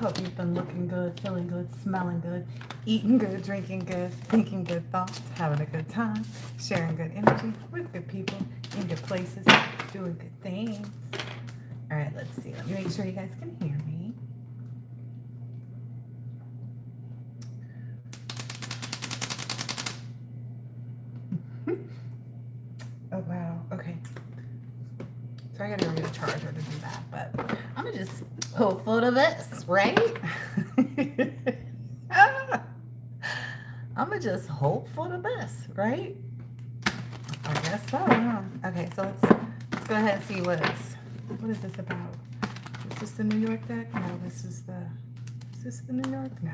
Hope you've been looking good, feeling good, smelling good, eating good, drinking good, thinking good thoughts, having a good time, sharing good energy with good people, in good places, doing good things. All right, let's see. Let me make sure you guys can hear me. Oh, wow. Okay. So I gotta go get a charger to do that, but I'm gonna just hopeful to this, right? I'm gonna just hope for the best, right? I guess so, huh? Okay, so let's go ahead and see what is this about? Is this the New York deck? No, is this the New York? No.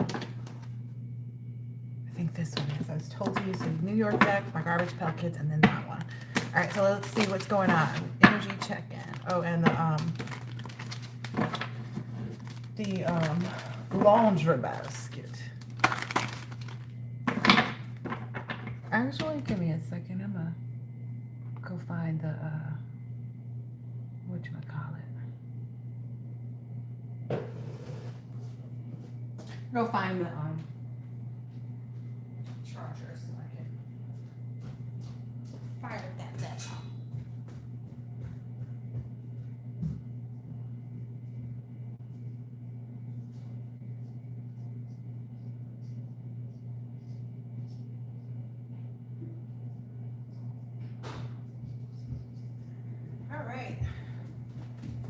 I think this one is. I was told to use the New York deck, my Garbage Pail Kids, and then that one. All right, so let's see what's going on. Energy check-in. Oh, and the laundry basket. Actually, give me a second. I'm gonna go find the whatchamacallit. Go find the charger so I can fire that up. All right.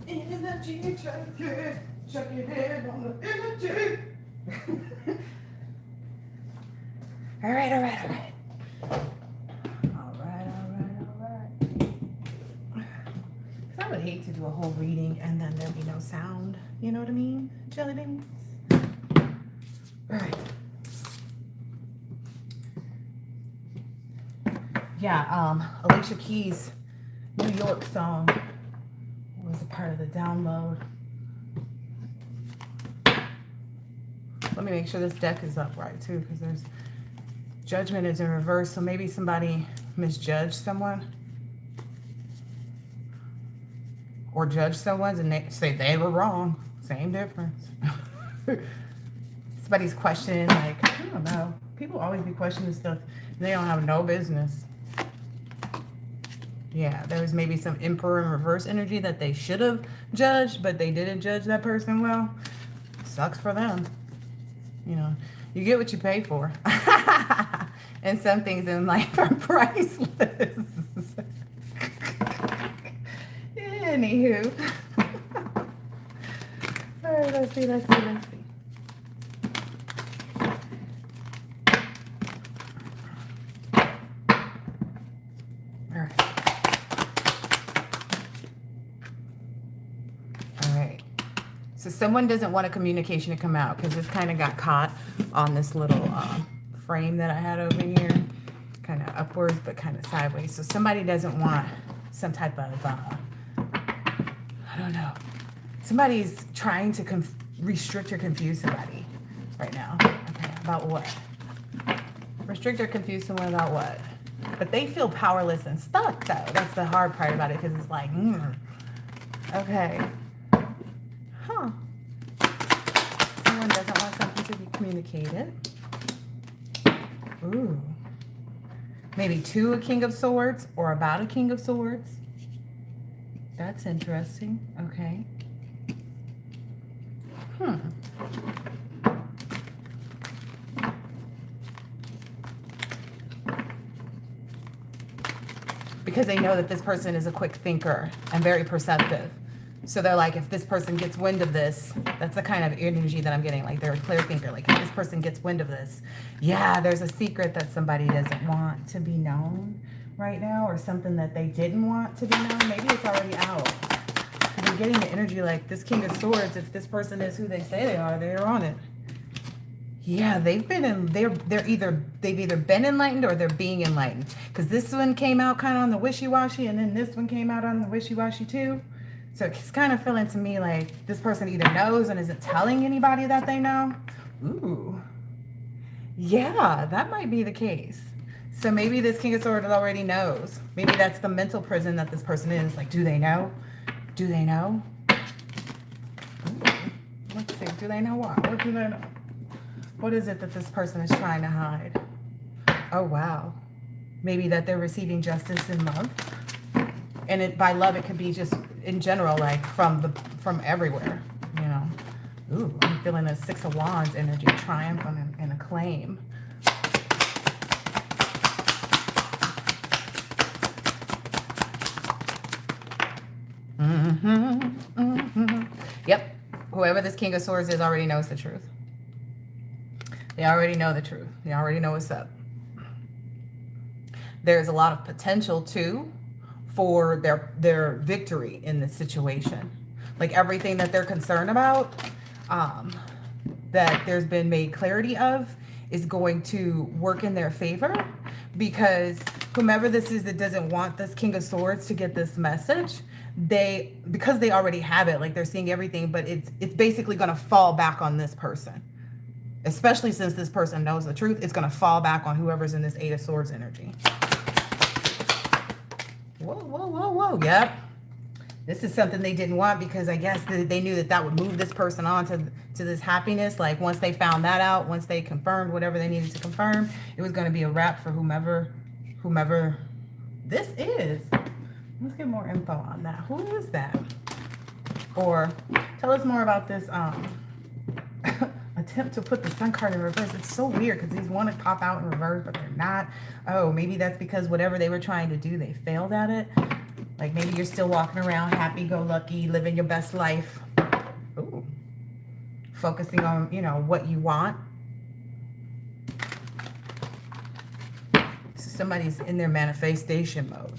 Energy check-in. Check your head on the energy. All right. I would hate to do a whole reading and then there'd be no sound. You know what I mean? Jelly beans. All right. Yeah, Alicia Keys' New York song was a part of the download. Let me make sure this deck is upright too, because there's Judgment is in reverse, so maybe somebody misjudged someone or judged someone and they say they were wrong. Same difference. Somebody's questioning, like, I don't know. People always be questioning stuff they don't have no business. Yeah, there was maybe some Emperor in reverse energy that they should have judged, but they didn't judge that person well. Sucks for them. You know, you get what you pay for. And some things in life are priceless. Anywho. All right, let's see. All right. So someone doesn't want a communication to come out because this kind of got caught on this little frame that I had over here, kind of upwards but kind of sideways. So somebody doesn't want some type of I don't know. Somebody's trying to restrict or confuse somebody right now. Okay, about what? Restrict or confuse someone about what? But they feel powerless and stuck though. That's the hard part about it, because it's like, okay. Huh. Someone doesn't want something to be communicated. Ooh. Maybe to a King of Swords or about a King of Swords. That's interesting. Okay. Because they know that this person is a quick thinker and very perceptive. So they're like, if this person gets wind of this, that's the kind of energy that I'm getting. Like, they're a clear thinker. Like, if this person gets wind of this, yeah, there's a secret that somebody doesn't want to be known right now, or something that they didn't want to be known. Maybe it's already out. I'm getting the energy like this King of Swords, if this person is who they say they are, they're on it. Yeah, they've either been enlightened or they're being enlightened. Because this one came out kind of on the wishy-washy, and then this one came out on the wishy-washy too. So it's kind of feeling to me like this person either knows and isn't telling anybody that they know. Ooh. Yeah, that might be the case. So maybe this King of Swords already knows. Maybe that's the mental prison that this person is. Like, do they know? Do they know? Ooh. Let's see. Do they know what? What do they know? What is it that this person is trying to hide? Oh, wow. Maybe that they're receiving justice in love. And by love, it could be just in general, like from everywhere, you know. Ooh, I'm feeling a Six of Wands energy, triumph and acclaim. Yep. Whoever this King of Swords is already knows the truth. They already know the truth. They already know what's up. There's a lot of potential, too, for their victory in this situation. Like everything that they're concerned about, that there's been made clarity of, is going to work in their favor, because whomever this is that doesn't want this King of Swords to get this message, because they already have it, like they're seeing everything, but it's basically going to fall back on this person. Especially since this person knows the truth, it's going to fall back on whoever's in this Eight of Swords energy. Whoa, whoa, whoa, whoa. Yep. This is something they didn't want, because I guess they knew that would move this person on to this happiness. Like once they found that out, once they confirmed whatever they needed to confirm, it was going to be a wrap for whomever this is. Let's get more info on that. Who is that? Or tell us more about this attempt to put the Sun card in reverse. It's so weird because these want to pop out in reverse, but they're not. Oh, maybe that's because whatever they were trying to do, they failed at it. Like maybe you're still walking around happy-go-lucky, living your best life. Ooh. Focusing on, you know, what you want. So somebody's in their manifestation mode.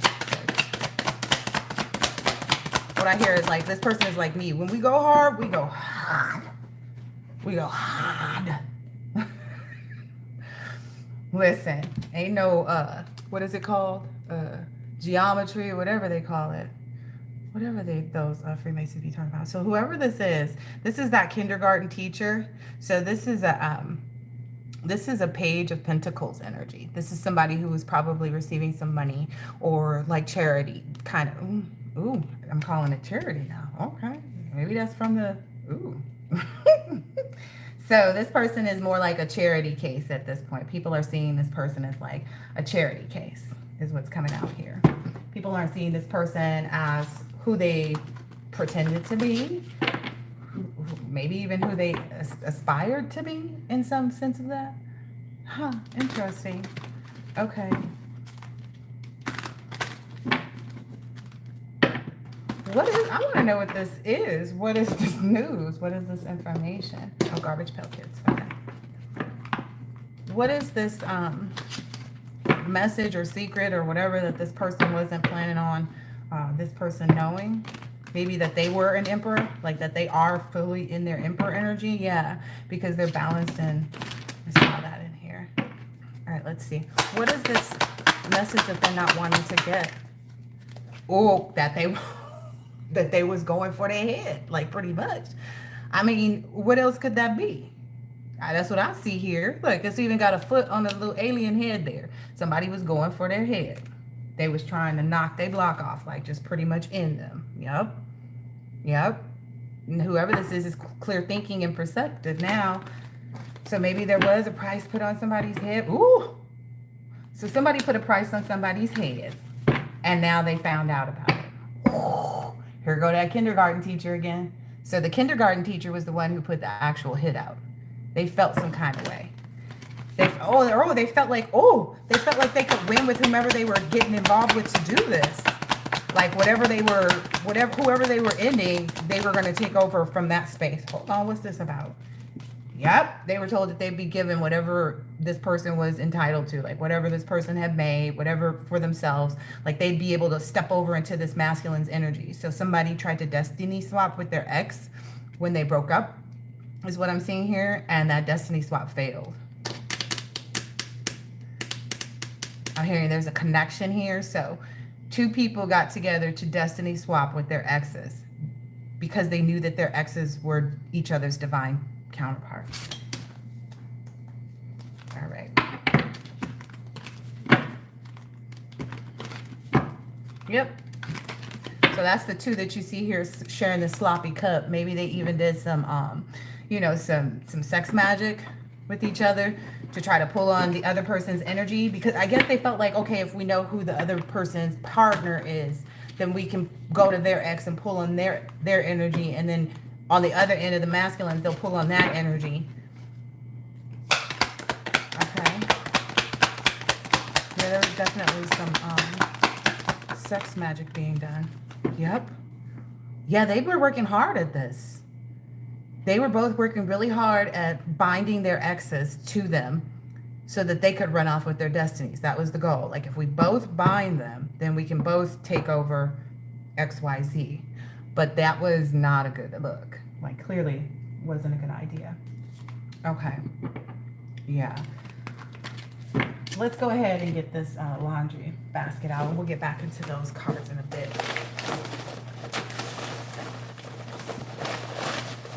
What I hear is like, this person is like me. When we go hard, we go hard. We go hard. Listen, ain't no, what is it called? Geometry or whatever they call it. Whatever those Freemasons be talking about. So whoever this is that kindergarten teacher. So this is a Page of Pentacles energy. This is somebody who is probably receiving some money or like charity kind of. Ooh, I'm calling it charity now. Okay. Maybe that's from the, ooh. So this person is more like a charity case at this point. People are seeing this person as like a charity case is what's coming out here. People aren't seeing this person as who they pretended to be, maybe even who they aspired to be in some sense of that. Huh, interesting. Okay. I want to know what this is. What is this news? What is this information? Oh, garbage pail kids. Okay. What is this message or secret or whatever that this person wasn't planning on this person knowing? Maybe that they were an emperor, like that they are fully in their emperor energy. Yeah, because they're balanced, and I saw that in here. All right, let's see. What is this message that they're not wanting to get? Oh, that they was going for their head, like pretty much. I mean, what else could that be? That's what I see here. Look, it's even got a foot on a little alien head there. Somebody was going for their head. They was trying to knock their block off, like just pretty much in them. Yep. Yep. And whoever this is clear thinking and perceptive now. So maybe there was a price put on somebody's head. Ooh. So somebody put a price on somebody's head, and now they found out about it. Ooh. Here go that kindergarten teacher again. So the kindergarten teacher was the one who put the actual hit out. They felt some kind of way. They felt like they could win with whomever they were getting involved with to do this. Like whoever they were ending, they were going to take over from that space. Hold on, what's this about? Yep, they were told that they'd be given whatever this person was entitled to, like whatever this person had made, whatever for themselves, like they'd be able to step over into this masculine's energy. So somebody tried to destiny swap with their ex when they broke up, is what I'm seeing here, and that destiny swap failed. I'm hearing there's a connection here. So two people got together to destiny swap with their exes because they knew that their exes were each other's divine counterparts. All right. Yep. So that's the two that you see here sharing the sloppy cup. Maybe they even did some you know, some sex magic with each other to try to pull on the other person's energy, because I guess they felt like, okay, if we know who the other person's partner is, then we can go to their ex and pull on their energy, and then on the other end of the masculine, they'll pull on that energy. Okay. Yeah, there was definitely some sex magic being done. Yep. Yeah, they were working hard at this. They were both working really hard at binding their exes to them so that they could run off with their destinies. That was the goal. Like, if we both bind them, then we can both take over XYZ. But that was not a good look. Like, clearly wasn't a good idea. Okay. Yeah. Let's go ahead and get this laundry basket out. We'll get back into those cards in a bit.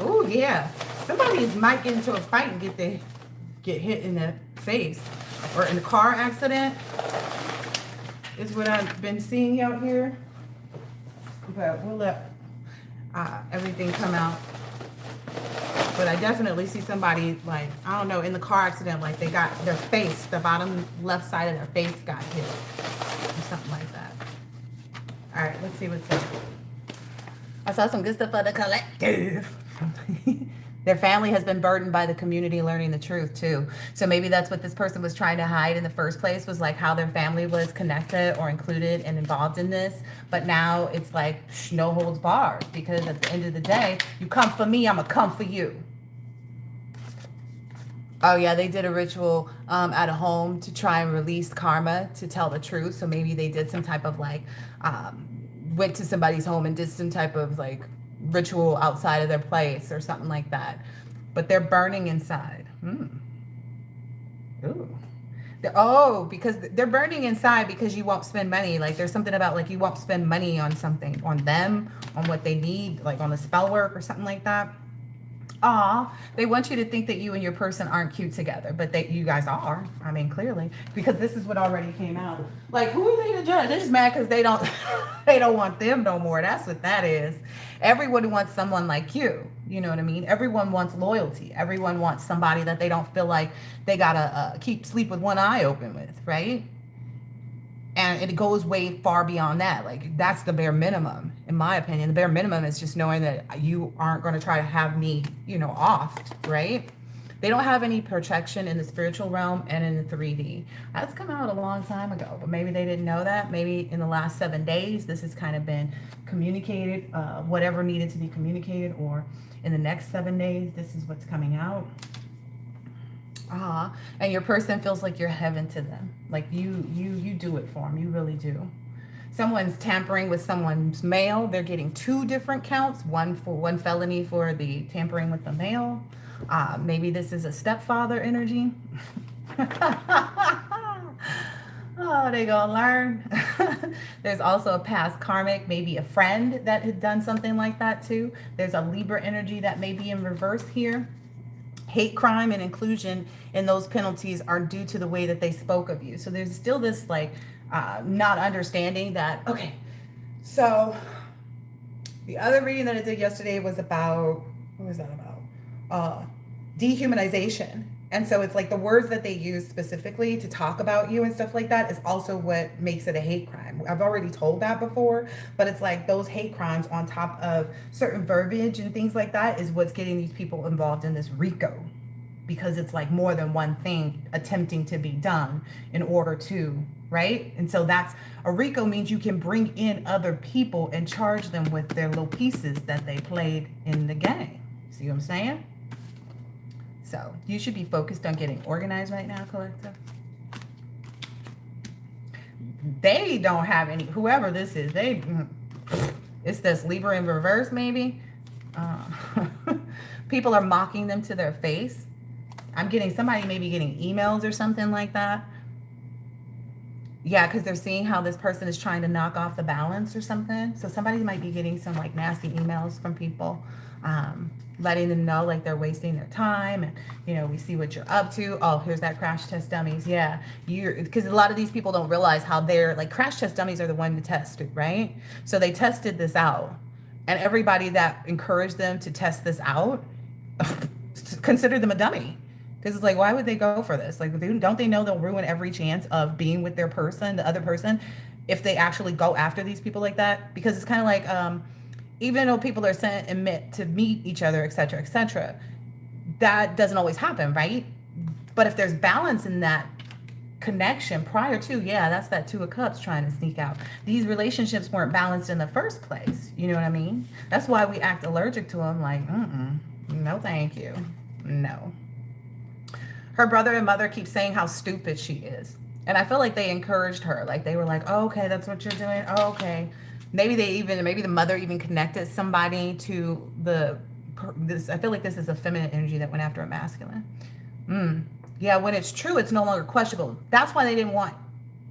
Oh, yeah. Somebody might get into a fight and get hit in the face or in a car accident is what I've been seeing out here. But we'll let everything come out. But I definitely see somebody, like, I don't know, in the car accident, like they got their face, the bottom left side of their face got hit or something like that. All right, let's see what's up. I saw some good stuff for the collective. Their family has been burdened by the community learning the truth too. So maybe that's what this person was trying to hide in the first place, was like how their family was connected or included and involved in this. But now it's like no holds barred, because at the end of the day, you come for me, I'm gonna come for you. Oh yeah, they did a ritual at a home to try and release karma, to tell the truth. So maybe they did some type of like, went to somebody's home and did some type of like ritual outside of their place or something like that. But they're burning inside. Ooh. Because they're burning inside because you won't spend money. Like, there's something about like you won't spend money on something, on them, on what they need, like on the spell work or something like that. Aw, they want you to think that you and your person aren't cute together, but you guys are. I mean, clearly, because this is what already came out. Like, who are they to judge? They're just mad because they don't want them no more. That's what that is. Everyone wants someone like you. You know what I mean? Everyone wants loyalty. Everyone wants somebody that they don't feel like they gotta sleep with one eye open with, right? And it goes way far beyond that. Like, that's the bare minimum, in my opinion. The bare minimum is just knowing that you aren't going to try to have me, offed, right? They don't have any protection in the spiritual realm and in the 3D. That's come out a long time ago, but maybe they didn't know that. Maybe in the last 7 days, this has kind of been communicated, whatever needed to be communicated, or in the next 7 days, this is what's coming out. And your person feels like you're heaven to them. Like you do it for them. You really do. Someone's tampering with someone's mail. They're getting 2 different counts. One felony for the tampering with the mail. Maybe this is a stepfather energy. Oh, they gonna learn. There's also a past karmic, maybe a friend that had done something like that too. There's a Libra energy that may be in reverse here. Hate crime and inclusion in those penalties are due to the way that they spoke of you. So there's still this like not understanding that, okay, so the other reading that I did yesterday was about, what was that about? Dehumanization. And so it's like the words that they use specifically to talk about you and stuff like that is also what makes it a hate crime. I've already told that before, but it's like those hate crimes on top of certain verbiage and things like that is what's getting these people involved in this RICO, because it's like more than one thing attempting to be done in order to, right? And so that's, a RICO means you can bring in other people and charge them with their little pieces that they played in the game. See what I'm saying? So you should be focused on getting organized right now, collective. They don't have any, whoever this is, it's this Libra in reverse, maybe. People are mocking them to their face. I'm getting, somebody maybe getting emails or something like that. Yeah, because they're seeing how this person is trying to knock off the balance or something. So somebody might be getting some like nasty emails from people. Letting them know like they're wasting their time, and we see what you're up to. Oh, here's that crash test dummies. Yeah, because a lot of these people don't realize how they're like, crash test dummies are the one to test it, right? So they tested this out, and everybody that encouraged them to test this out consider them a dummy. Because it's like, why would they go for this? Like, don't they know they'll ruin every chance of being with their person, the other person, if they actually go after these people like that? Because it's kind of like, even though people are sent and meant to meet each other, etc., that doesn't always happen, right? But if there's balance in that connection prior to, yeah, that's that Two of Cups trying to sneak out. These relationships weren't balanced in the first place. You know what I mean? That's why we act allergic to them. Like, no, thank you. No. Her brother and mother keep saying how stupid she is. And I feel like they encouraged her. Like, they were like, oh, okay, that's what you're doing. Oh, okay. Maybe the mother even connected somebody to this. I feel like this is a feminine energy that went after a masculine. Yeah, when it's true, it's no longer questionable. That's why they didn't want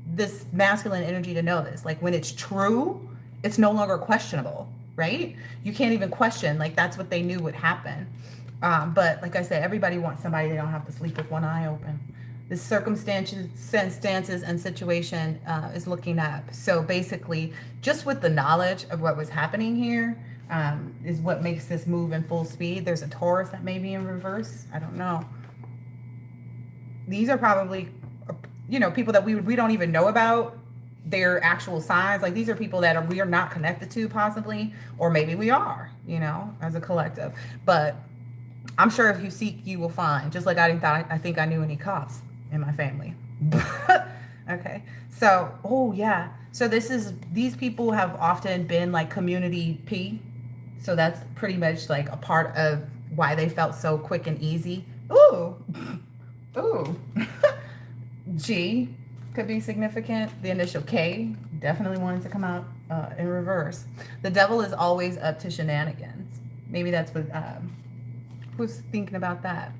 this masculine energy to know this. Like, when it's true, it's no longer questionable, right? You can't even question. Like, that's what they knew would happen. But like I said, everybody wants somebody they don't have to sleep with one eye open. The circumstances and situation is looking up. So basically, just with the knowledge of what was happening here is what makes this move in full speed. There's a Taurus that may be in reverse. I don't know. These are probably, people that we don't even know about their actual signs. Like, these are people that we are not connected to possibly, or maybe we are, as a collective. But I'm sure if you seek, you will find. Just like I think I knew any cops in my family. Okay. So, oh yeah. So these people have often been like community P. So that's pretty much like a part of why they felt so quick and easy. Ooh. G could be significant. The initial K definitely wanted to come out in reverse. The devil is always up to shenanigans. Maybe that's what, who's thinking about that?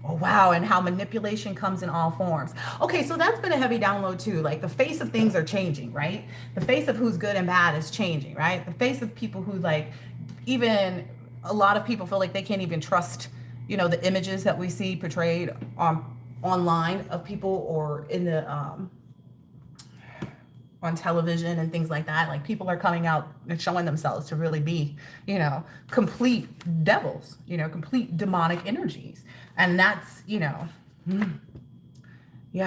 Oh, wow. And how manipulation comes in all forms. Okay, so that's been a heavy download too. Like, the face of things are changing, right? The face of who's good and bad is changing, right? The face of people who, like, even a lot of people feel like they can't even trust, the images that we see portrayed online of people, or in the on television and things like that. Like, people are coming out and showing themselves to really be, complete devils, complete demonic energies. And that's, yeah,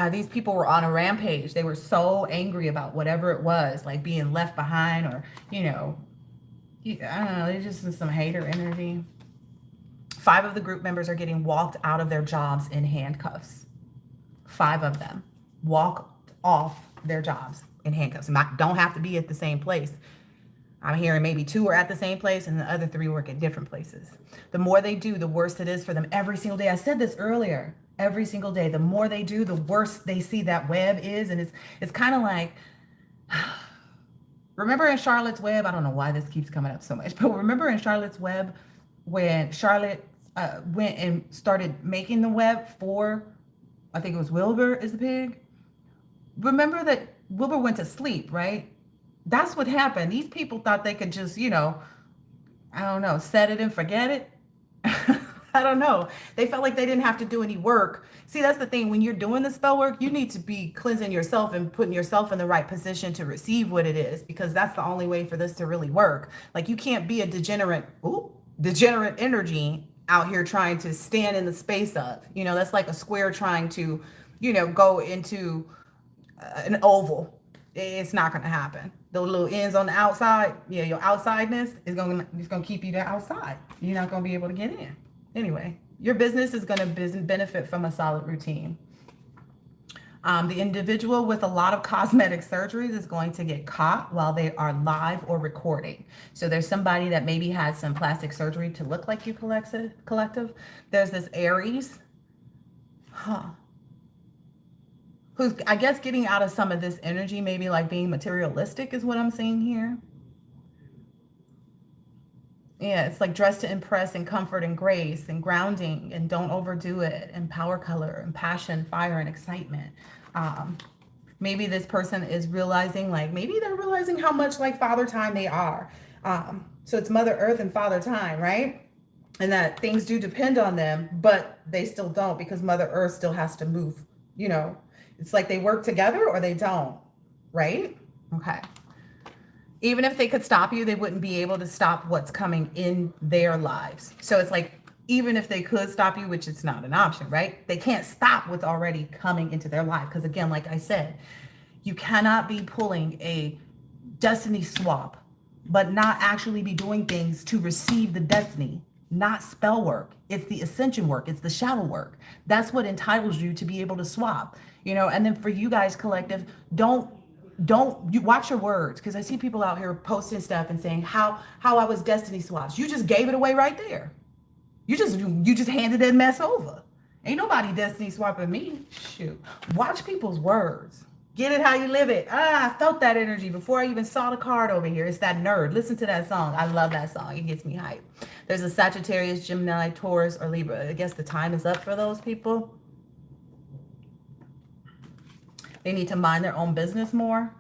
these people were on a rampage. They were so angry about whatever it was, like being left behind, or, I don't know, they're just in some hater energy. 5 of the group members are getting walked out of their jobs in handcuffs. 5 of them walked off their jobs in handcuffs. Don't have to be at the same place. I'm hearing maybe 2 are at the same place and the other 3 work at different places. The more they do, the worse it is for them every single day. I said this earlier. Every single day, the more they do, the worse they see that web is. And it's kind of like, remember in Charlotte's Web, I don't know why this keeps coming up so much, but remember in Charlotte's Web when Charlotte went and started making the web for, I think it was Wilbur is the pig. Remember that Wilbur went to sleep, right? That's what happened. These people thought they could just, I don't know, set it and forget it. I don't know. They felt like they didn't have to do any work. See, that's the thing. When you're doing the spell work, you need to be cleansing yourself and putting yourself in the right position to receive what it is, because that's the only way for this to really work. Like, you can't be a degenerate energy out here trying to stand in the space of, that's like a square trying to, go into an oval. It's not going to happen. Those little ends on the outside, your outsideness is going to keep you outside. You're not going to be able to get in. Anyway, your business is going to benefit from a solid routine. The individual with a lot of cosmetic surgeries is going to get caught while they are live or recording. So there's somebody that maybe had some plastic surgery to look like you collective. There's this Aries. Who's, I guess, getting out of some of this energy, maybe like being materialistic is what I'm seeing here. Yeah, it's like dress to impress and comfort and grace and grounding and don't overdo it and power color and passion, fire and excitement. Maybe this person is realizing, like, maybe they're realizing how much like Father Time they are. So it's Mother Earth and Father Time, right? And that things do depend on them, but they still don't, because Mother Earth still has to move, It's like they work together or they don't, right? Okay. Even if they could stop you, they wouldn't be able to stop what's coming in their lives. So it's like even if they could stop you, which is not an option, right? They can't stop what's already coming into their life. Because again, like I said, you cannot be pulling a destiny swap, but not actually be doing things to receive the destiny. Not spell work. It's the ascension work. It's the shadow work. That's what entitles you to be able to swap. And then for you guys, collective, don't you watch your words, because I see people out here posting stuff and saying how I was destiny swaps. You just gave it away right there. You just handed that mess over. Ain't nobody destiny swapping me. Shoot. Watch people's words. Get it how you live it. I felt that energy before I even saw the card over here. It's that nerd. Listen to that song. I love that song. It gets me hyped. There's a Sagittarius, Gemini, Taurus, or Libra. I guess the time is up for those people. They need to mind their own business more.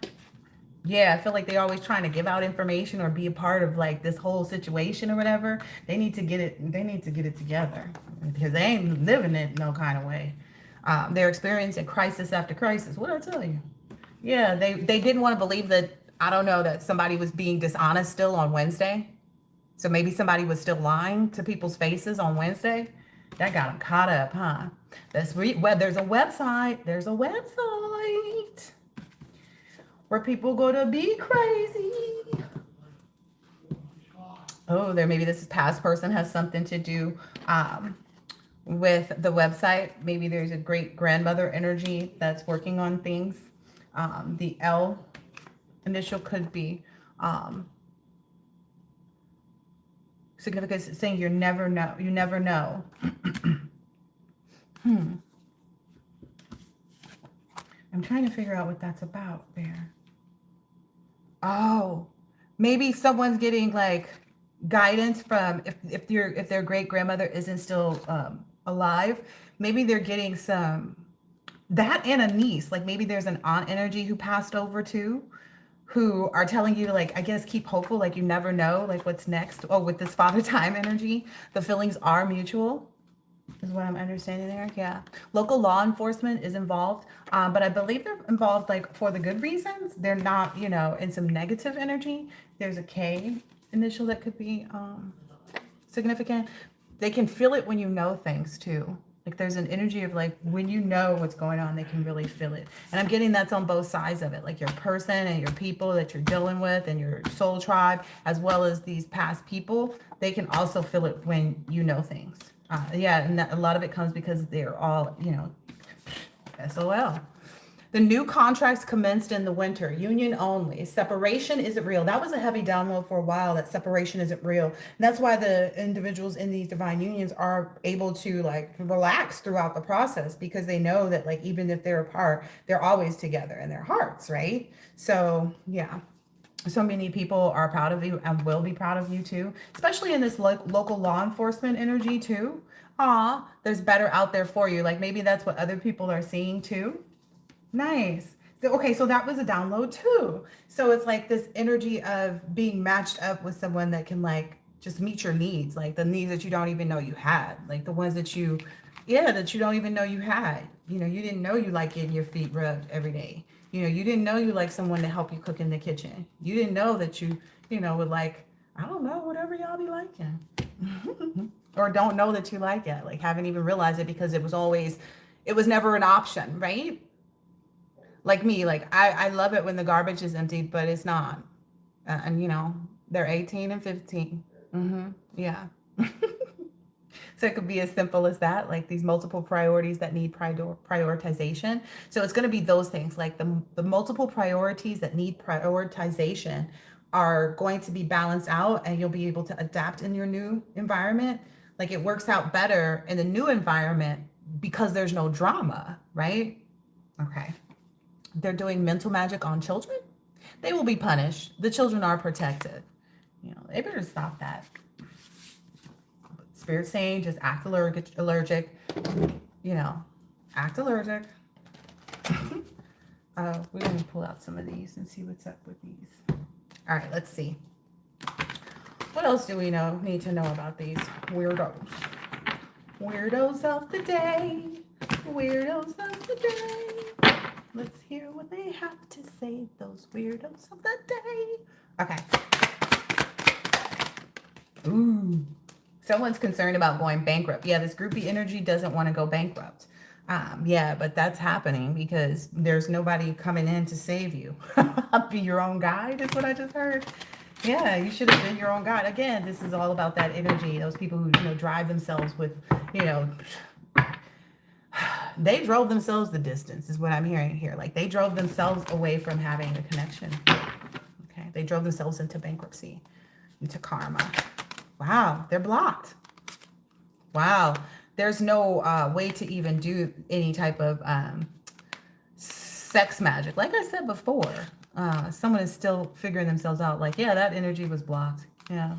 Yeah, I feel like they're always trying to give out information or be a part of like this whole situation or whatever. They need to get it together, because they ain't living it no kind of way. They're experiencing crisis after crisis. What did I tell you? Yeah, they didn't want to believe that, I don't know, that somebody was being dishonest still on Wednesday. So maybe somebody was still lying to people's faces on Wednesday. That got them caught up, huh? There's a website. There's a website where people go to be crazy. Oh, maybe this past person has something to do with the website. Maybe there's a great grandmother energy that's working on things. The L initial could be significance, saying you never know. You never know. I'm trying to figure out what that's about there. Oh, maybe someone's getting like guidance from, if their great grandmother isn't still alive, maybe they're getting some, that and a niece, like maybe there's an aunt energy who passed over too, who are telling you to, like, I guess, keep hopeful, like you never know, like what's next. Oh, with this father time energy, the feelings are mutual, is what I'm understanding there. Yeah. Local law enforcement is involved, but I believe they're involved like for the good reasons. They're not, in some negative energy. There's a K initial that could be significant. They can feel it when you know things too. Like there's an energy of like when you know what's going on, they can really feel it. And I'm getting that's on both sides of it, like your person and your people that you're dealing with and your soul tribe, as well as these past people. They can also feel it when you know things. Yeah, and a lot of it comes because they're all, SOL. The new contracts commenced in the winter. Union only. Separation isn't real. That was a heavy download for a while, that separation isn't real. And that's why the individuals in these divine unions are able to like relax throughout the process, because they know that like even if they're apart, they're always together in their hearts, right? So yeah. So many people are proud of you and will be proud of you too, especially in this local law enforcement energy too. There's better out there for you. Like maybe that's what other people are seeing too. Nice. So, okay, so that was a download too. So it's like this energy of being matched up with someone that can like just meet your needs, like the needs that you don't even know you had, like the ones that you don't even know you had. You didn't know you like getting your feet rubbed every day. You didn't know you like someone to help you cook in the kitchen. You didn't know that you would like, I don't know, whatever y'all be liking. Or don't know that you like it, like haven't even realized it because it was never an option, right? Like me, like I love it when the garbage is empty, but it's not. And they're 18 and 15. Yeah. So it could be as simple as that, like these multiple priorities that need prioritization. So it's going to be those things, like the multiple priorities that need prioritization are going to be balanced out, and you'll be able to adapt in your new environment. Like it works out better in the new environment because there's no drama, right? Okay. They're doing mental magic on children. They will be punished. The children are protected. They better stop that. Spirit saying just act allergic, act allergic. We're going to pull out some of these and see what's up with these. All right, let's see. What else do we need to know about these weirdos? Weirdos of the day. Weirdos of the day. Let's hear what they have to say, those weirdos of the day. Okay. Ooh. Someone's concerned about going bankrupt. Yeah, this groupie energy doesn't want to go bankrupt. Yeah, but that's happening because there's nobody coming in to save you. Be your own guide is what I just heard. Yeah, you should have been your own guide. Again, this is all about that energy. Those people who, drive themselves with, they drove themselves the distance is what I'm hearing here. Like they drove themselves away from having a connection. Okay, they drove themselves into bankruptcy, into karma. Wow, they're blocked. Wow, there's no way to even do any type of sex magic. Like I said before, someone is still figuring themselves out. Like, yeah, that energy was blocked. Yeah.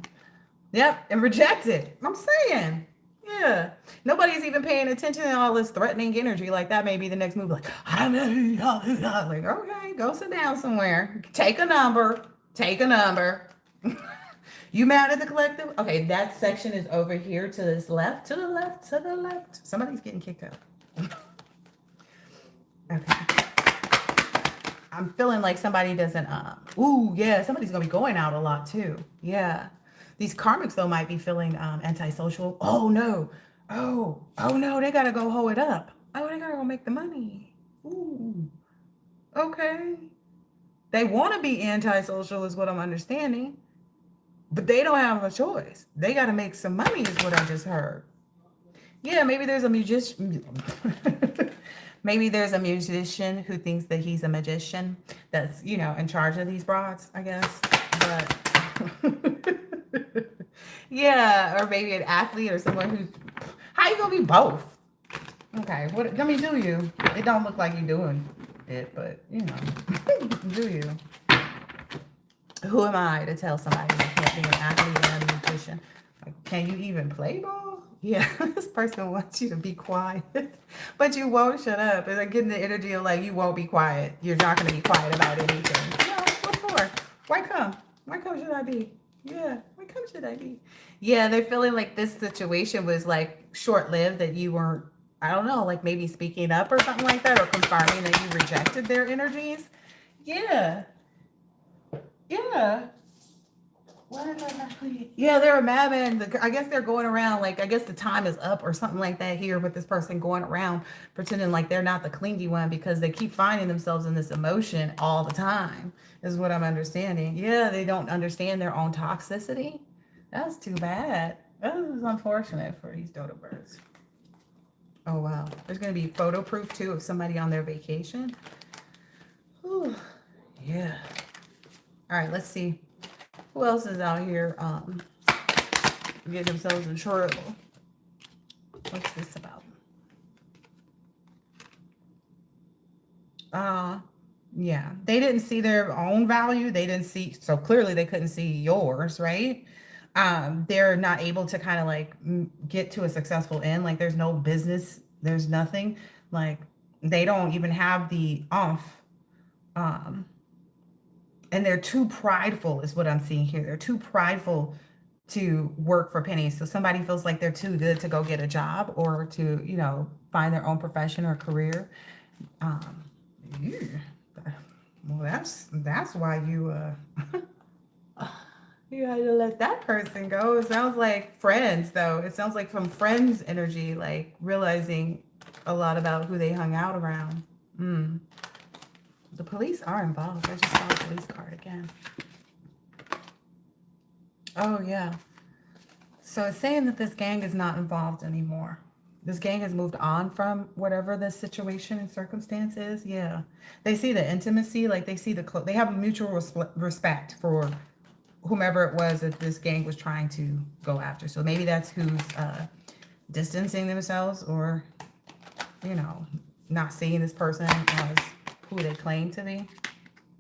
Yep, and rejected. I'm saying. Yeah. Nobody's even paying attention to all this threatening energy. Like that may be the next move. Like, like, okay, go sit down somewhere. Take a number. Take a number. You mad at the collective? Okay, that section is over here to this left, to the left, to the left. Somebody's getting kicked out. Okay. I'm feeling like somebody doesn't, ooh, yeah, somebody's going to be going out a lot too. Yeah. These karmics, though, might be feeling antisocial. Oh, no. Oh, no, they got to go hoe it up. Oh, they got to go make the money. Ooh. Okay. They want to be antisocial is what I'm understanding. But they don't have a choice. They got to make some money is what I just heard. Yeah, maybe there's a musician. Maybe there's a musician who thinks that he's a magician that's, in charge of these broads, I guess. But yeah, or maybe an athlete or someone who's, how you gonna be both? Okay, do you? It don't look like you're doing it, but do you? Who am I to tell somebody that can't be an athlete and a musician? Like, can you even play ball? Yeah, this person wants you to be quiet, but you won't shut up. And I'm getting the energy of like, you won't be quiet. You're not going to be quiet about anything. No, what for? Why come? Why come should I be? Yeah, why come should I be? Yeah, they're feeling like this situation was like short-lived, that you weren't, I don't know, like maybe speaking up or something like that, or confirming that you rejected their energies. Yeah. Yeah. Yeah, they're a madman. I guess they're going around like, I guess the time is up or something like that here with this person going around pretending like they're not the clingy one because they keep finding themselves in this emotion all the time is what I'm understanding. Yeah, they don't understand their own toxicity. That's too bad. That is unfortunate for these dodo birds. Oh, wow. There's going to be photo proof too of somebody on their vacation. Ooh, yeah. All right, let's see. Who else is out here getting themselves in trouble? What's this about? Yeah, they didn't see their own value. They didn't see, so clearly they couldn't see yours, right? They're not able to kind of like get to a successful end. Like there's no business, there's nothing. Like they don't even have the off. And they're too prideful is what I'm seeing here. They're too prideful to work for pennies. So somebody feels like they're too good to go get a job or to, find their own profession or career. Yeah. Well, that's why you you had to let that person go. It sounds like friends, though. It sounds like from friends energy, like realizing a lot about who they hung out around. The police are involved. I just saw a police card again. Oh, yeah. So it's saying that this gang is not involved anymore. This gang has moved on from whatever the situation and circumstance is. Yeah. They see the intimacy, like they see they have a mutual respect for whomever it was that this gang was trying to go after. So maybe that's who's distancing themselves or, not seeing this person as who they claim to be,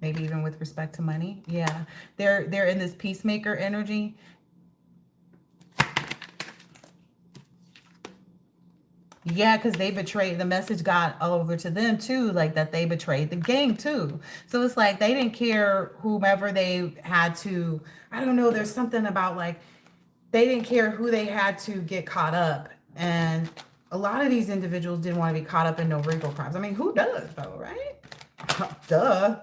maybe even with respect to money. Yeah, they're in this peacemaker energy. Yeah, because they betrayed, the message got over to them too, like that they betrayed the gang too. So it's like they didn't care whomever they had to, I don't know, there's something about like they didn't care who they had to get caught up. And a lot of these individuals didn't want to be caught up in no wrinkle crimes. I mean, who does though, right? Duh.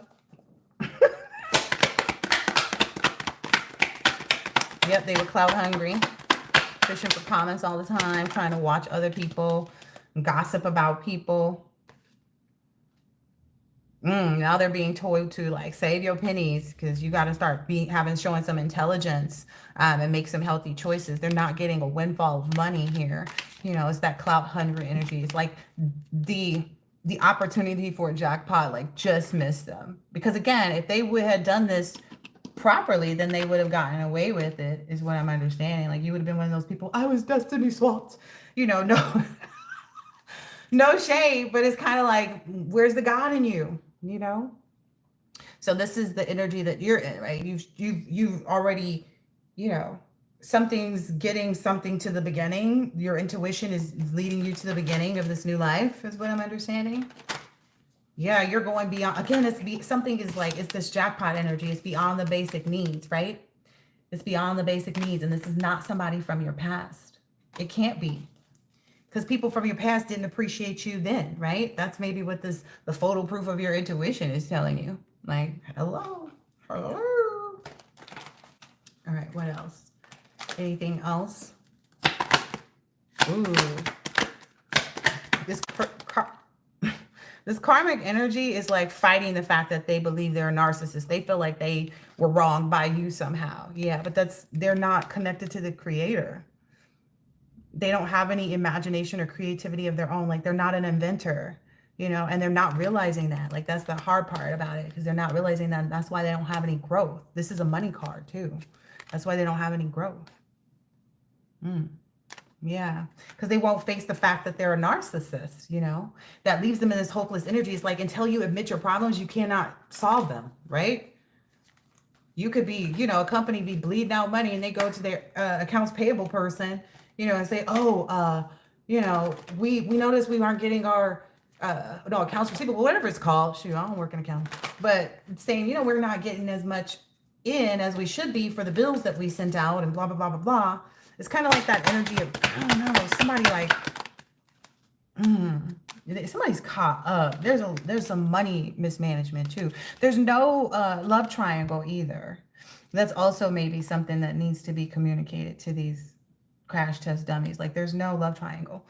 Yep, they were clout hungry. fishing for comments all the time, trying to watch other people, gossip about people. Now they're being told to like save your pennies because you got to start showing some intelligence and make some healthy choices. They're not getting a windfall of money here. You know, it's that clout hungry energy. It's like the opportunity for a jackpot like just missed them. Because again, if they would have done this properly, then they would have gotten away with it, is what I'm understanding. Like you would have been one of those people, I was destiny swapped. You know, no, no shade, but it's kind of like, where's the God in you? You know? So this is the energy that you're in, right? You've already, you know, something's getting something to the beginning. Your intuition is leading you to the beginning of this new life, is what I'm understanding. Yeah, you're going beyond. Again, something is like, it's this jackpot energy. It's beyond the basic needs, right? It's beyond the basic needs. And this is not somebody from your past. It can't be. Because people from your past didn't appreciate you then, right? That's maybe what the photo proof of your intuition is telling you. Like, hello. All right, what else? Anything else? Ooh. This karmic energy is like fighting the fact that they believe they're a narcissist. They feel like they were wronged by you somehow. Yeah, but they're not connected to the creator. They don't have any imagination or creativity of their own. Like they're not an inventor, you know, and they're not realizing that. Like that's the hard part about it, because they're not realizing that. That's why they don't have any growth. This is a money card too. That's why they don't have any growth. Yeah, because they won't face the fact that they're a narcissist, you know, that leaves them in this hopeless energy. It's like, until you admit your problems, you cannot solve them, right? You could be, you know, a company be bleeding out money and they go to their accounts payable person, you know, and say, oh, you know, we noticed we aren't getting our, no, accounts receivable, whatever it's called. Shoot, I don't work in accounting. But saying, you know, we're not getting as much in as we should be for the bills that we sent out and blah, blah, blah, blah, blah. It's kind of like that energy of, I don't know, somebody like, somebody's caught up. There's some money mismanagement too. There's no love triangle either. That's also maybe something that needs to be communicated to these crash test dummies. Like there's no love triangle.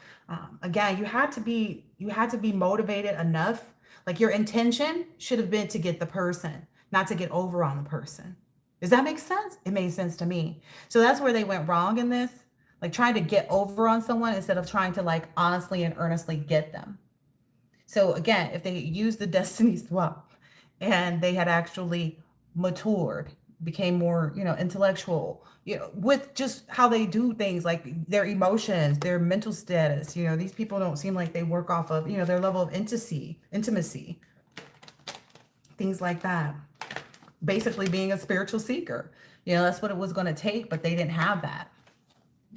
Again, you had to be motivated enough. Like your intention should have been to get the person, not to get over on the person. Does that make sense? It made sense to me. So that's where they went wrong in this. Like trying to get over on someone instead of trying to like honestly and earnestly get them. So again, if they used the destiny swap and they had actually matured, became more, you know, intellectual, you know, with just how they do things, like their emotions, their mental status, you know, these people don't seem like they work off of, you know, their level of intimacy, things like that. Basically being a spiritual seeker. You know, that's what it was going to take, but they didn't have that.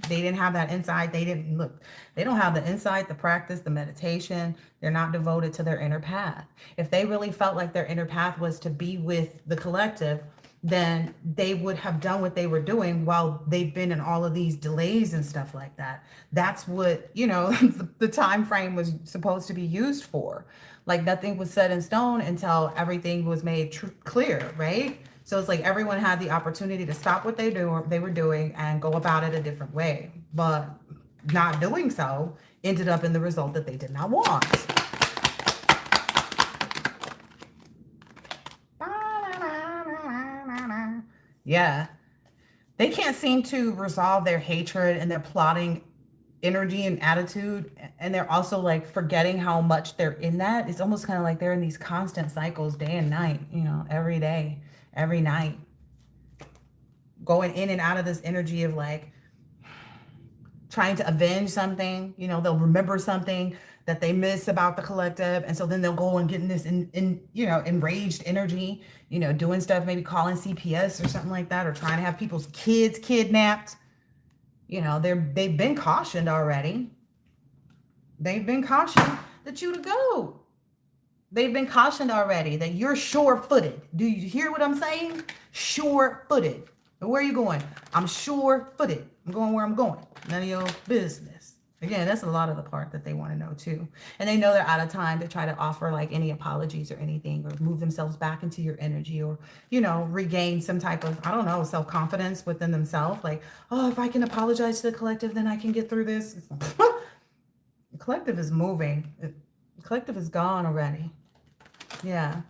They didn't have that insight. They don't have the insight, the practice, the meditation. They're not devoted to their inner path. If they really felt like their inner path was to be with the collective, then they would have done what they were doing while they've been in all of these delays and stuff like that. That's what, you know, the time frame was supposed to be used for. Like nothing was set in stone until everything was made clear, right? So it's like everyone had the opportunity to stop what they were doing and go about it a different way. But not doing so ended up in the result that they did not want. Yeah. They can't seem to resolve their hatred and their plotting energy and attitude, and they're also like forgetting how much they're in that. It's almost kind of like they're in these constant cycles day and night, you know, every day, every night, going in and out of this energy of like trying to avenge something. You know, they'll remember something that they miss about the collective, and so then they'll go and get in this you know, enraged energy, you know, doing stuff, maybe calling CPS or something like that, or trying to have people's kids kidnapped. You know, they've been cautioned already. They've been cautioned that you to go. They've been cautioned already that you're sure-footed. Do you hear what I'm saying? Sure-footed. Where are you going? I'm sure-footed. I'm going where I'm going. None of your business. Again, that's a lot of the part that they want to know too. And they know they're out of time to try to offer like any apologies or anything, or move themselves back into your energy, or, you know, regain some type of, I don't know, self-confidence within themselves. Like, oh, if I can apologize to the collective, then I can get through this. The collective is moving. The collective is gone already. Yeah.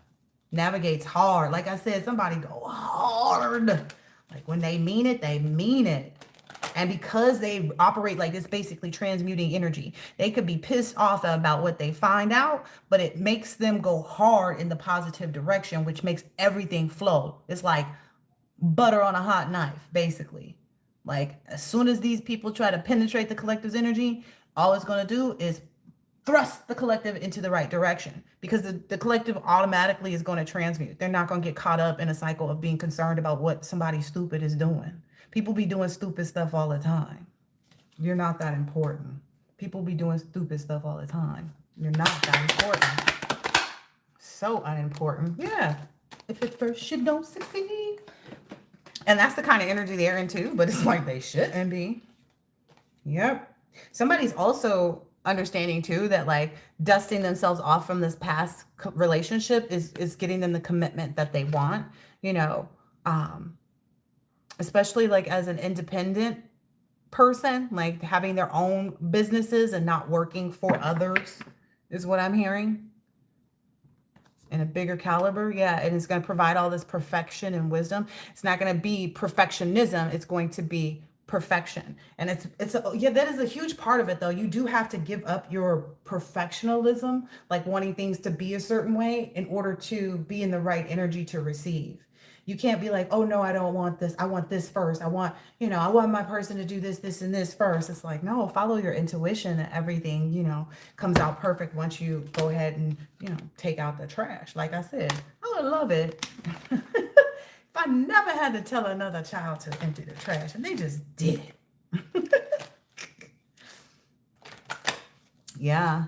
Navigates hard. Like I said, somebody go hard. Like when they mean it, they mean it. And because they operate like this, basically transmuting energy, they could be pissed off about what they find out, but it makes them go hard in the positive direction, which makes everything flow. It's like butter on a hot knife, basically. Like as soon as these people try to penetrate the collective's energy, all it's going to do is thrust the collective into the right direction, because the collective automatically is going to transmute. They're not going to get caught up in a cycle of being concerned about what somebody stupid is doing. People be doing stupid stuff all the time. You're not that important. People be doing stupid stuff all the time. You're not that important. So unimportant. Yeah. If at first you don't succeed. And that's the kind of energy they're into, but it's like they shouldn't be. Yep. Somebody's also understanding too that like dusting themselves off from this past relationship is getting them the commitment that they want, you know, especially like as an independent person, like having their own businesses and not working for others is what I'm hearing. In a bigger caliber, yeah, and it's going to provide all this perfection and wisdom. It's not going to be perfectionism. It's going to be perfection. And yeah, that is a huge part of it though. You do have to give up your perfectionism, like wanting things to be a certain way in order to be in the right energy to receive. You can't be like, oh no, I don't want this. I want this first. I want, you know, I want my person to do this, this, and this first. It's like, no, follow your intuition and everything, you know, comes out perfect once you go ahead and, you know, take out the trash. Like I said, I would love it if I never had to tell another child to empty the trash and they just did it. Yeah.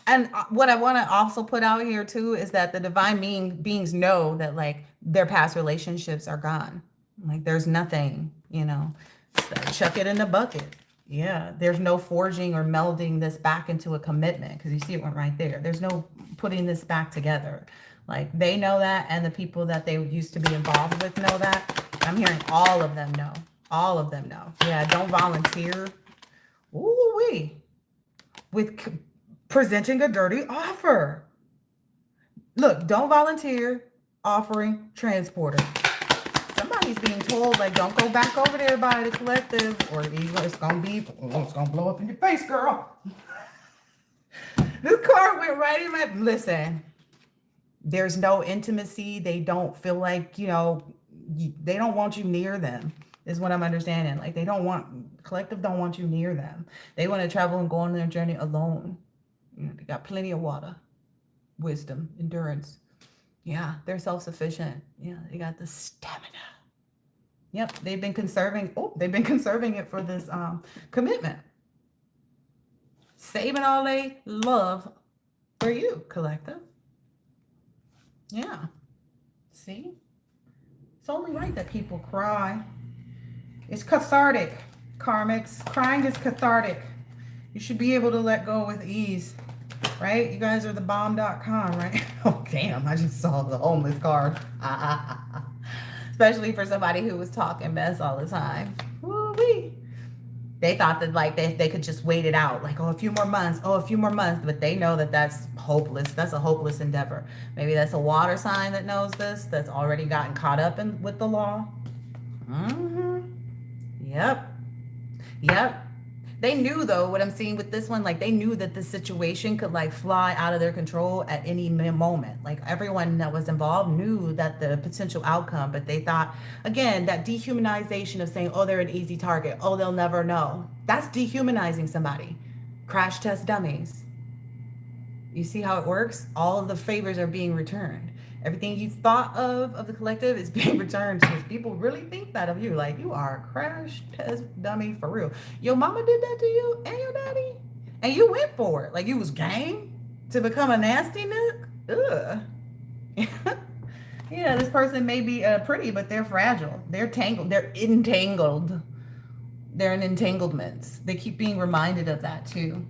And what I want to also put out here too is that the divine beings know that like their past relationships are gone. Like there's nothing, you know, so chuck it in the bucket. Yeah, there's no forging or melding this back into a commitment, because you see it went right there. There's no putting this back together. Like they know that, and the people that they used to be involved with know that. I'm hearing all of them know. All of them know. Yeah, don't volunteer. Ooh-wee. With presenting a dirty offer. Look, don't volunteer offering transporter. Somebody's being told, like, don't go back over there by the collective, or it's gonna blow up in your face, girl. This card went right in my, listen, there's no intimacy. They don't feel like, you know, they don't want you near them, is what I'm understanding. Like collective don't want you near them. They want to travel and go on their journey alone. You know, they got plenty of water, wisdom, endurance. Yeah, they're self-sufficient. Yeah, they got the stamina. Yep, they've been conserving it for this commitment. Saving all they love for you, collective. Yeah. See? It's only right that people cry. It's cathartic, karmics. Crying is cathartic. You should be able to let go with ease, right? You guys are the bomb.com, right? Oh, damn, I just saw the homeless card. Especially for somebody who was talking mess all the time. Woo-wee. They thought that like they could just wait it out. Like, oh, a few more months. But they know that that's hopeless. That's a hopeless endeavor. Maybe that's a water sign that knows this, that's already gotten caught up with the law. Yep. They knew, though, what I'm seeing with this one, like they knew that this situation could like fly out of their control at any moment. Like everyone that was involved knew that the potential outcome, but they thought, again, that dehumanization of saying, oh, they're an easy target. Oh, they'll never know. That's dehumanizing somebody. Crash test dummies. You see how it works? All of the favors are being returned. Everything you thought of the collective is being returned, because people really think that of you. Like, you are a crash test dummy for real. Your mama did that to you and your daddy, and you went for it. Like, you was game to become a nasty nook. Ugh. Yeah, this person may be pretty, but they're fragile. They're tangled. They're entangled They're in entanglements. They keep being reminded of that too.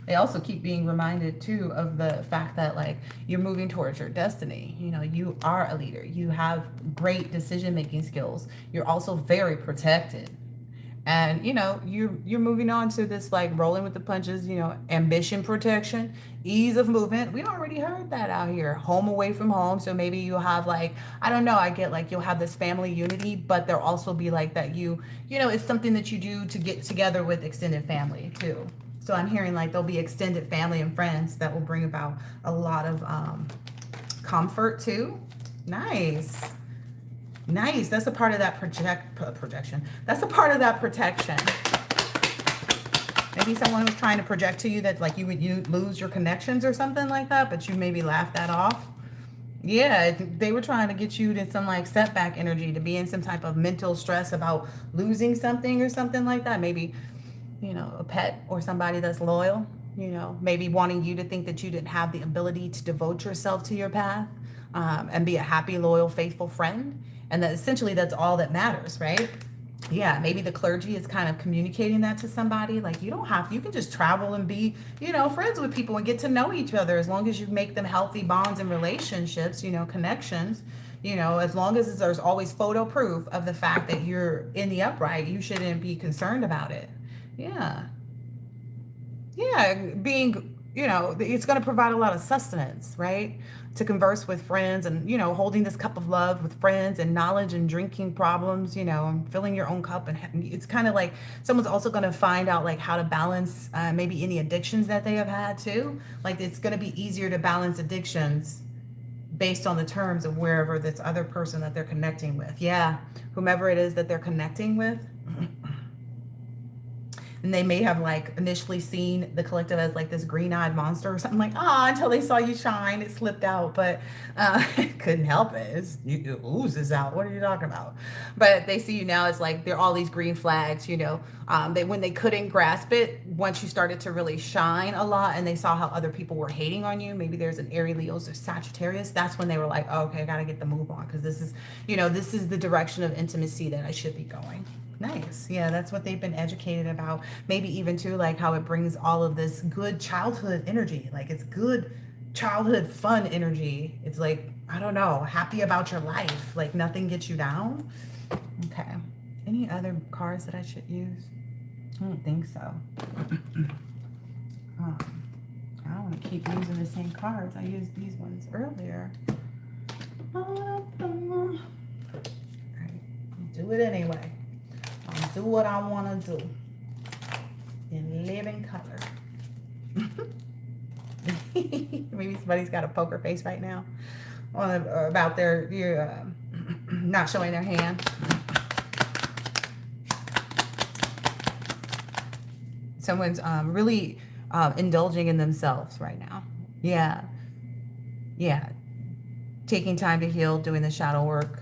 They also keep being reminded too of the fact that like you're moving towards your destiny. You know, you are a leader. You have great decision-making skills. You're also very protected. And you know, you're moving on to this like rolling with the punches, you know, ambition, protection, ease of movement. We already heard that out here. Home away from home. So maybe you'll have like, I don't know, I get like you'll have this family unity, but there'll also be like that you know, it's something that you do to get together with extended family too. So I'm hearing like there'll be extended family and friends that will bring about a lot of comfort too. Nice. Nice. That's a part of that projection. That's a part of that protection. Maybe someone was trying to project to you that like you lose your connections or something like that, but you maybe laughed that off. Yeah, they were trying to get you to some like setback energy, to be in some type of mental stress about losing something or something like that. Maybe, you know, a pet or somebody that's loyal, you know, maybe wanting you to think that you didn't have the ability to devote yourself to your path and be a happy, loyal, faithful friend. And that essentially that's all that matters, right? Yeah, maybe the clergy is kind of communicating that to somebody. Like you don't have, you can just travel and be, you know, friends with people and get to know each other as long as you make them healthy bonds and relationships, you know, connections. You know, as long as there's always photo proof of the fact that you're in the upright, you shouldn't be concerned about it. Yeah. Yeah, being, you know, it's going to provide a lot of sustenance, right? To converse with friends and, you know, holding this cup of love with friends and knowledge and drinking problems, you know, and filling your own cup. And it's kind of like someone's also going to find out like how to balance maybe any addictions that they have had too. Like it's going to be easier to balance addictions based on the terms of wherever this other person that they're connecting with. Yeah, whomever it is that they're connecting with. And they may have like initially seen the collective as like this green-eyed monster or something, like, ah, until they saw you shine, it slipped out, but couldn't help it. It oozes out. What are you talking about? But they see you now as like, they're all these green flags, you know, when they couldn't grasp it, once you started to really shine a lot and they saw how other people were hating on you, maybe there's an Aries, Leo, or Sagittarius, that's when they were like, oh, okay, I got to get the move on because this is, you know, this is the direction of intimacy that I should be going. Nice. Yeah, that's what they've been educated about. Maybe even too, like how it brings all of this good childhood energy. Like it's good childhood fun energy. It's like, I don't know, happy about your life. Like nothing gets you down. Okay. Any other cards that I should use? I don't think so. I don't want to keep using the same cards. I used these ones earlier. All right. Do it anyway. I'll do what I want to do in living color. Maybe somebody's got a poker face right now about their not showing their hand. Someone's really indulging in themselves right now. Yeah. Yeah. Taking time to heal, doing the shadow work.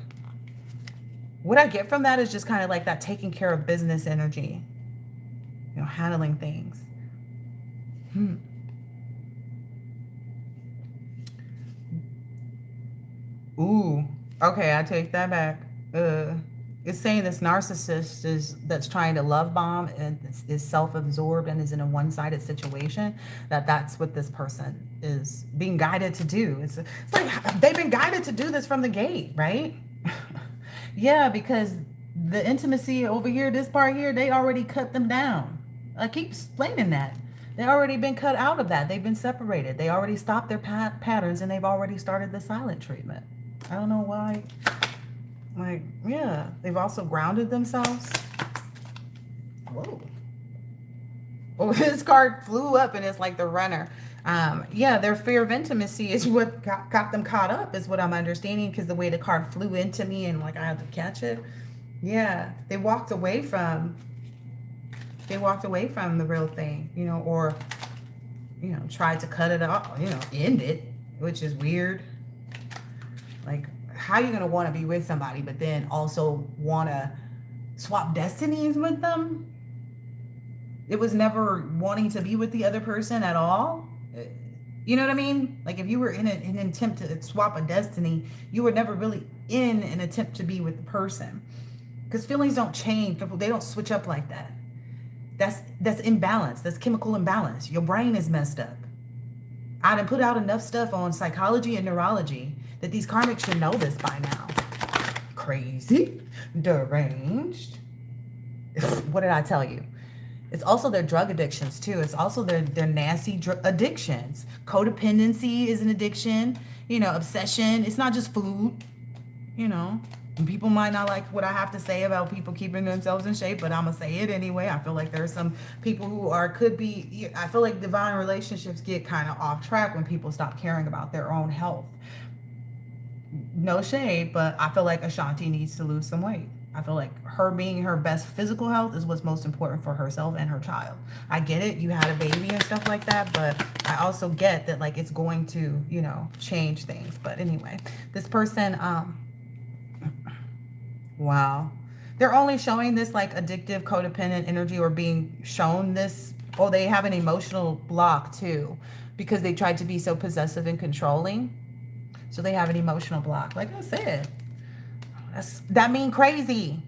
What I get from that is just kind of like that taking care of business energy, you know, handling things. Ooh, okay, I take that back. It's saying this narcissist that's trying to love bomb and is self-absorbed and is in a one-sided situation, that's what this person is being guided to do. It's like they've been guided to do this from the gate, right? Yeah, because the intimacy over here, this part here, they already cut them down. I keep explaining that. They already been cut out of that. They've been separated. They already stopped their patterns and they've already started the silent treatment. I don't know why. Like, yeah, they've also grounded themselves. Whoa. Oh, this card flew up and it's like the runner. Yeah, their fear of intimacy is what got them caught up, is what I'm understanding, because the way the card flew into me and like I had to catch it. Yeah, they walked away from the real thing, you know, or, you know, tried to cut it off, you know, end it, which is weird. Like, how are you going to want to be with somebody, but then also want to swap destinies with them? It was never wanting to be with the other person at all. You know what I mean? Like if you were in an attempt to swap a destiny, you were never really in an attempt to be with the person. because feelings don't change. They don't switch up like that. That's imbalance. That's chemical imbalance. Your brain is messed up. I done put out enough stuff on psychology and neurology that these karmics should know this by now. Crazy, deranged. What did I tell you? It's also their drug addictions too. It's also their nasty addictions. Codependency is an addiction. You know, obsession. It's not just food. You know, and people might not like what I have to say about people keeping themselves in shape, but I'm gonna say it anyway. I feel like there are some people who I feel like divine relationships get kind of off track when people stop caring about their own health. No shade, but I feel like Ashanti needs to lose some weight. I feel like her being her best physical health is what's most important for herself and her child. I get it, you had a baby and stuff like that, but I also get that like it's going to, you know, change things. But anyway, this person, wow. They're only showing this like addictive, codependent energy, or being shown this, or they have an emotional block too, because they tried to be so possessive and controlling. So they have an emotional block. Like I said, that means crazy.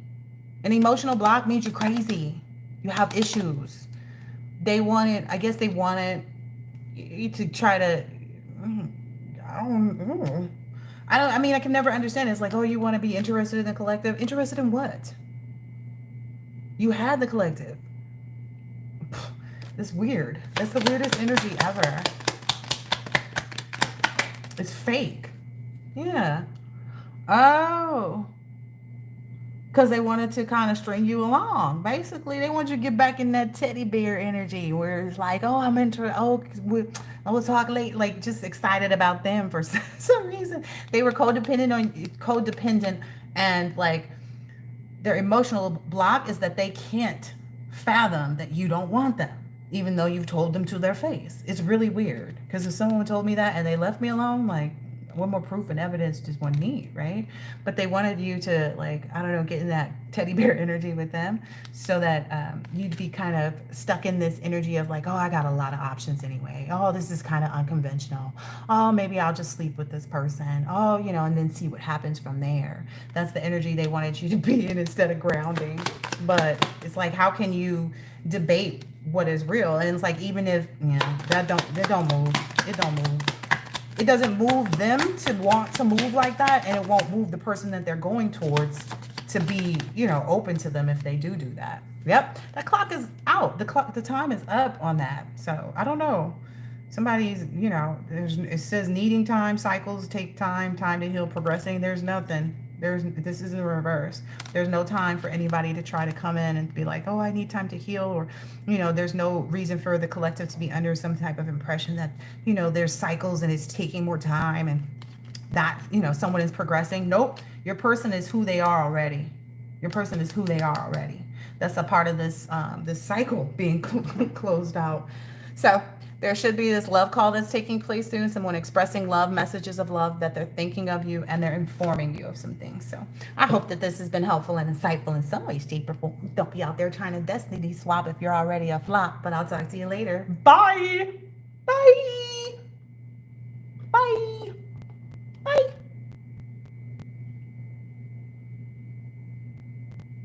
An emotional block means you're crazy. You have issues. I guess they wanted you to try to, I mean, I can never understand. It's like, oh, you want to be interested in the collective? Interested in what? You had the collective. It's weird. That's the weirdest energy ever. It's fake. Yeah. Oh. Because they wanted to kind of string you along. Basically, they want you to get back in that teddy bear energy where it's like, oh, I'm into it. Oh, we'll talk late. Like, just excited about them for some reason. They were codependent, and like their emotional block is that they can't fathom that you don't want them, even though you've told them to their face. It's really weird. Because if someone told me that and they left me alone, like, what more proof and evidence does one need, right? But they wanted you to, like, I don't know, get in that teddy bear energy with them so that you'd be kind of stuck in this energy of like, oh, I got a lot of options anyway. Oh, this is kind of unconventional. Oh, maybe I'll just sleep with this person. Oh, you know, and then see what happens from there. That's the energy they wanted you to be in instead of grounding. But it's like, how can you debate what is real? And it's like, even if, you know, it don't move. It don't move. It doesn't move them to want to move like that, and it won't move the person that they're going towards to be, you know, open to them if they do that. Yep, that clock is out. The time is up on that. So I don't know. Somebody's, you know, it says needing time, cycles take time to heal, progressing. There's nothing. This is in reverse. There's no time for anybody to try to come in and be like, oh, I need time to heal, or, you know, there's no reason for the collective to be under some type of impression that, you know, there's cycles and it's taking more time and that, you know, someone is progressing. Nope. Your person is who they are already. Your person is who they are already. That's a part of this this cycle being closed out. So there should be this love call that's taking place soon. Someone expressing love, messages of love, that they're thinking of you and they're informing you of some things. So I hope that this has been helpful and insightful in some way, shape, or form. Don't be out there trying to destiny swap if you're already a flop. But I'll talk to you later. Bye. Bye. Bye.